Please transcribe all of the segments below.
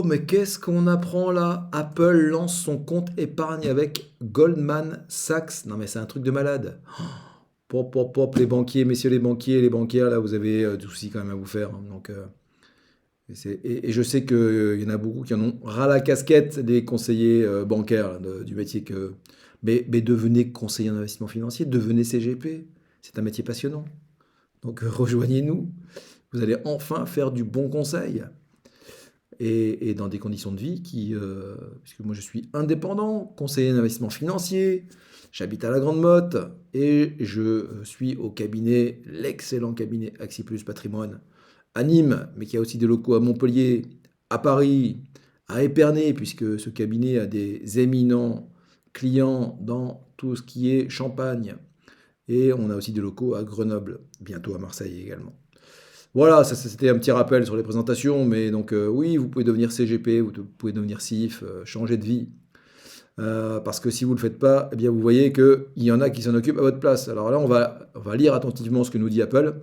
Mais qu'est-ce qu'on apprend là? Apple lance son compte épargne avec Goldman Sachs. Non mais c'est un truc de malade. Les banquiers, messieurs les banquiers, les banquières, là, vous avez du souci quand même à vous faire, hein. Donc, et je sais qu'il y en a beaucoup qui en ont ras la casquette des conseillers bancaires, du métier que... Mais devenez conseiller en investissement financier, devenez CGP. C'est un métier passionnant. Donc rejoignez-nous. Vous allez enfin faire du bon conseil. Et dans des conditions de vie puisque moi je suis indépendant, conseiller d'investissement financier, j'habite à la Grande Motte et je suis au cabinet, l'excellent cabinet Axi Plus Patrimoine à Nîmes, mais qui a aussi des locaux à Montpellier, à Paris, à Épernay, puisque ce cabinet a des éminents clients dans tout ce qui est Champagne. Et on a aussi des locaux à Grenoble, bientôt à Marseille également. Voilà, ça c'était un petit rappel sur les présentations, mais donc oui, vous pouvez devenir CGP, vous pouvez devenir CIF, changer de vie. Parce que si vous ne le faites pas, eh bien vous voyez qu'il y en a qui s'en occupent à votre place. Alors là, on va lire attentivement ce que nous dit Apple.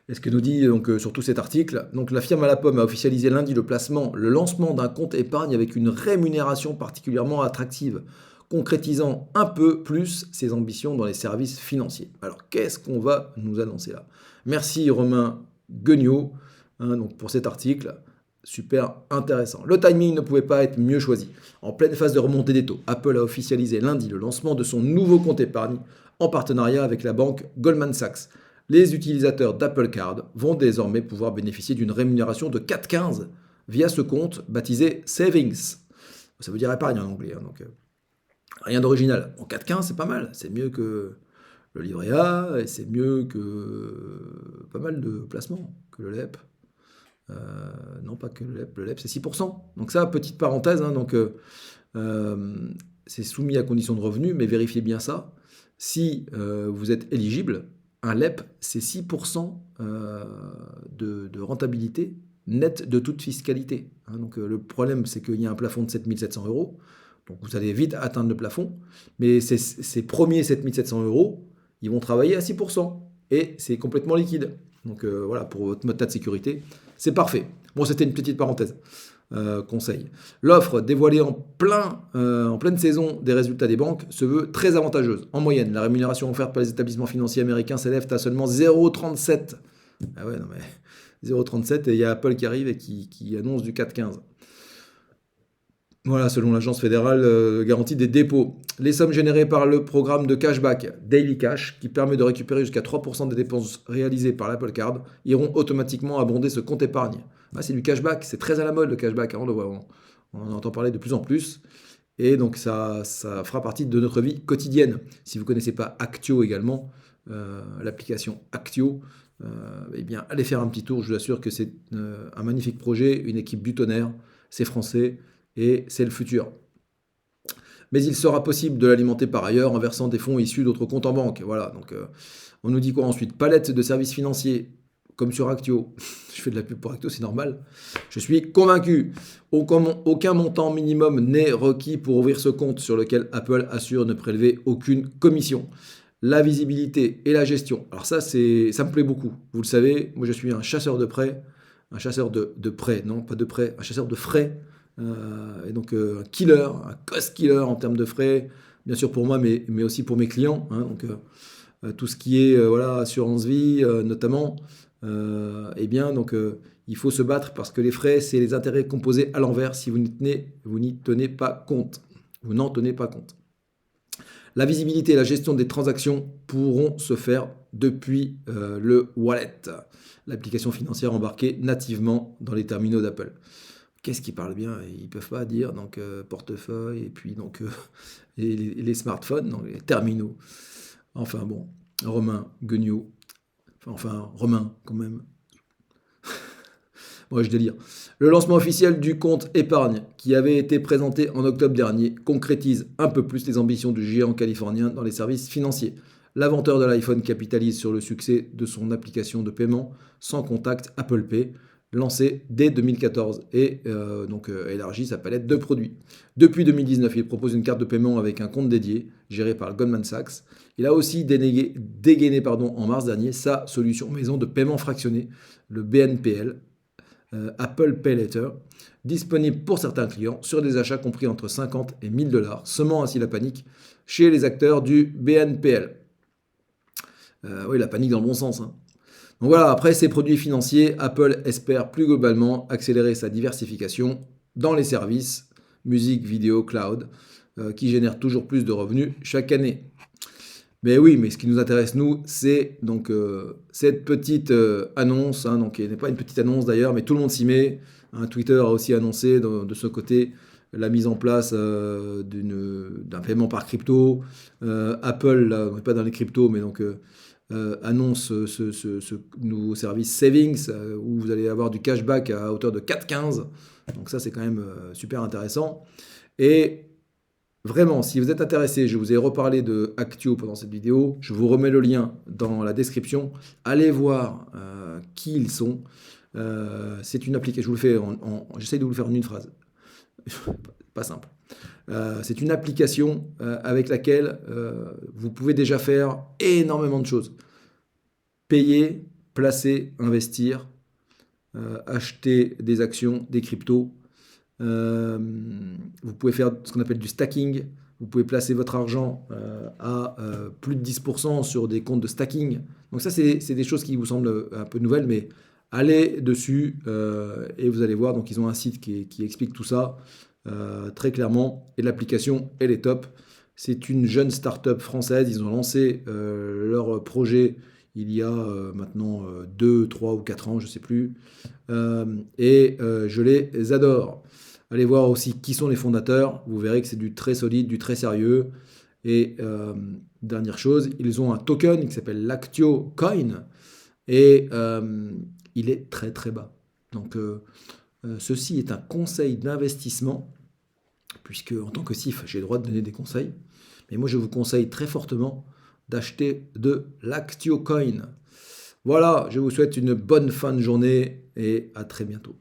Et ce que nous dit donc surtout cet article. Donc la firme à la pomme a officialisé lundi le lancement d'un compte épargne avec une rémunération particulièrement attractive, concrétisant un peu plus ses ambitions dans les services financiers. Alors qu'est-ce qu'on va nous annoncer là? Merci Romain Guignot, hein, donc pour cet article. Super intéressant. Le timing ne pouvait pas être mieux choisi. En pleine phase de remontée des taux, Apple a officialisé lundi le lancement de son nouveau compte épargne en partenariat avec la banque Goldman Sachs. Les utilisateurs d'Apple Card vont désormais pouvoir bénéficier d'une rémunération de 4,15 via ce compte baptisé Savings. Ça veut dire épargne en anglais, hein, donc rien d'original. En 4,15 c'est pas mal, c'est mieux que le livret A et c'est mieux que pas mal de placements, que le LEP. Non, pas que le LEP c'est 6%. Donc ça, petite parenthèse, hein, donc c'est soumis à condition de revenu, mais vérifiez bien ça. Si vous êtes éligible, un LEP, c'est 6% de rentabilité nette de toute fiscalité, hein. Donc le problème, c'est qu'il y a un plafond de 7 700 euros. Donc vous allez vite atteindre le plafond. Mais ces premiers 7 700 euros, ils vont travailler à 6%. Et c'est complètement liquide. Donc voilà, pour votre mode de sécurité, c'est parfait. Bon, c'était une petite parenthèse. Conseil. L'offre dévoilée en pleine saison des résultats des banques se veut très avantageuse. En moyenne, la rémunération offerte par les établissements financiers américains s'élève à seulement 0,37. Ah ouais, non mais 0,37 et il y a Apple qui arrive et qui annonce du 4,15. Voilà, selon l'Agence fédérale garantie des dépôts. Les sommes générées par le programme de cashback Daily Cash, qui permet de récupérer jusqu'à 3% des dépenses réalisées par l'Apple Card, iront automatiquement abonder ce compte épargne. Ah, c'est du cashback, c'est très à la mode le cashback, hein, on en entend parler de plus en plus. Et donc ça fera partie de notre vie quotidienne. Si vous ne connaissez pas Actio également, l'application Actio, eh bien allez faire un petit tour, je vous assure que c'est un magnifique projet, une équipe du tonnerre, c'est français. Et c'est le futur. Mais il sera possible de l'alimenter par ailleurs en versant des fonds issus d'autres comptes en banque. Voilà, donc on nous dit quoi ensuite? Palette de services financiers, comme sur Actio. Je fais de la pub pour Actio, c'est normal. Je suis convaincu. Aucun montant minimum n'est requis pour ouvrir ce compte sur lequel Apple assure ne prélever aucune commission. La visibilité et la gestion. Alors ça me plaît beaucoup. Vous le savez, moi je suis un chasseur de prêts. Un chasseur de prêts, non pas de prêts, un chasseur de frais. Et donc un killer, un cost killer en termes de frais, bien sûr pour moi, mais aussi pour mes clients, hein. Donc tout ce qui est voilà, assurance vie notamment, eh bien donc il faut se battre parce que les frais, c'est les intérêts composés à l'envers si vous n'y tenez pas compte. Vous n'en tenez pas compte. La visibilité et la gestion des transactions pourront se faire depuis le wallet, l'application financière embarquée nativement dans les terminaux d'Apple. Qu'est-ce qu'ils parlent bien? Ils ne peuvent pas dire donc portefeuille et puis donc les smartphones, donc les terminaux. Enfin bon, Romain Guignot. Enfin, Romain quand même. Moi je délire. Le lancement officiel du compte épargne qui avait été présenté en octobre dernier concrétise un peu plus les ambitions du géant californien dans les services financiers. L'inventeur de l'iPhone capitalise sur le succès de son application de paiement sans contact Apple Pay, lancé dès 2014 et élargit sa palette de produits. Depuis 2019, il propose une carte de paiement avec un compte dédié, géré par Goldman Sachs. Il a aussi dégainé en mars dernier sa solution maison de paiement fractionné, le BNPL, Apple Pay Later, disponible pour certains clients sur des achats compris entre 50 et 1000 $, semant ainsi la panique chez les acteurs du BNPL. Oui, la panique dans le bon sens. Hein. Donc voilà, après ces produits financiers, Apple espère plus globalement accélérer sa diversification dans les services, musique, vidéo, cloud, qui génèrent toujours plus de revenus chaque année. Mais oui, mais ce qui nous intéresse, nous, c'est donc cette petite annonce, hein, donc il n'est pas une petite annonce d'ailleurs, mais tout le monde s'y met. Hein, Twitter a aussi annoncé de ce côté la mise en place d'un paiement par crypto. Apple, là, on n'est pas dans les cryptos, mais donc annonce ce nouveau service Savings, où vous allez avoir du cashback à hauteur de 4,15. Donc ça, c'est quand même super intéressant. Et vraiment, si vous êtes intéressé, je vous ai reparlé de Actio pendant cette vidéo. Je vous remets le lien dans la description. Allez voir qui ils sont. C'est une application. Je vous le fais j'essaie de vous le faire en une phrase. Pas simple. C'est une application avec laquelle vous pouvez déjà faire énormément de choses. Payer, placer, investir, acheter des actions, des cryptos. Vous pouvez faire ce qu'on appelle du stacking. Vous pouvez placer votre argent à plus de 10% sur des comptes de stacking. Donc ça, c'est des choses qui vous semblent un peu nouvelles, mais allez dessus et vous allez voir. Donc ils ont un site qui explique tout ça très clairement. Et l'application, elle est top. C'est une jeune start-up française. Ils ont lancé leur projet il y a maintenant 2, 3 ou 4 ans, je ne sais plus. Et je les adore. Allez voir aussi qui sont les fondateurs. Vous verrez que c'est du très solide, du très sérieux. Et dernière chose, ils ont un token qui s'appelle l'Actio Coin. Et il est très très bas. Donc ceci est un conseil d'investissement, puisque en tant que CIF, j'ai le droit de donner des conseils. Mais moi, je vous conseille très fortement d'acheter de l'Actio Coin. Voilà, je vous souhaite une bonne fin de journée et à très bientôt.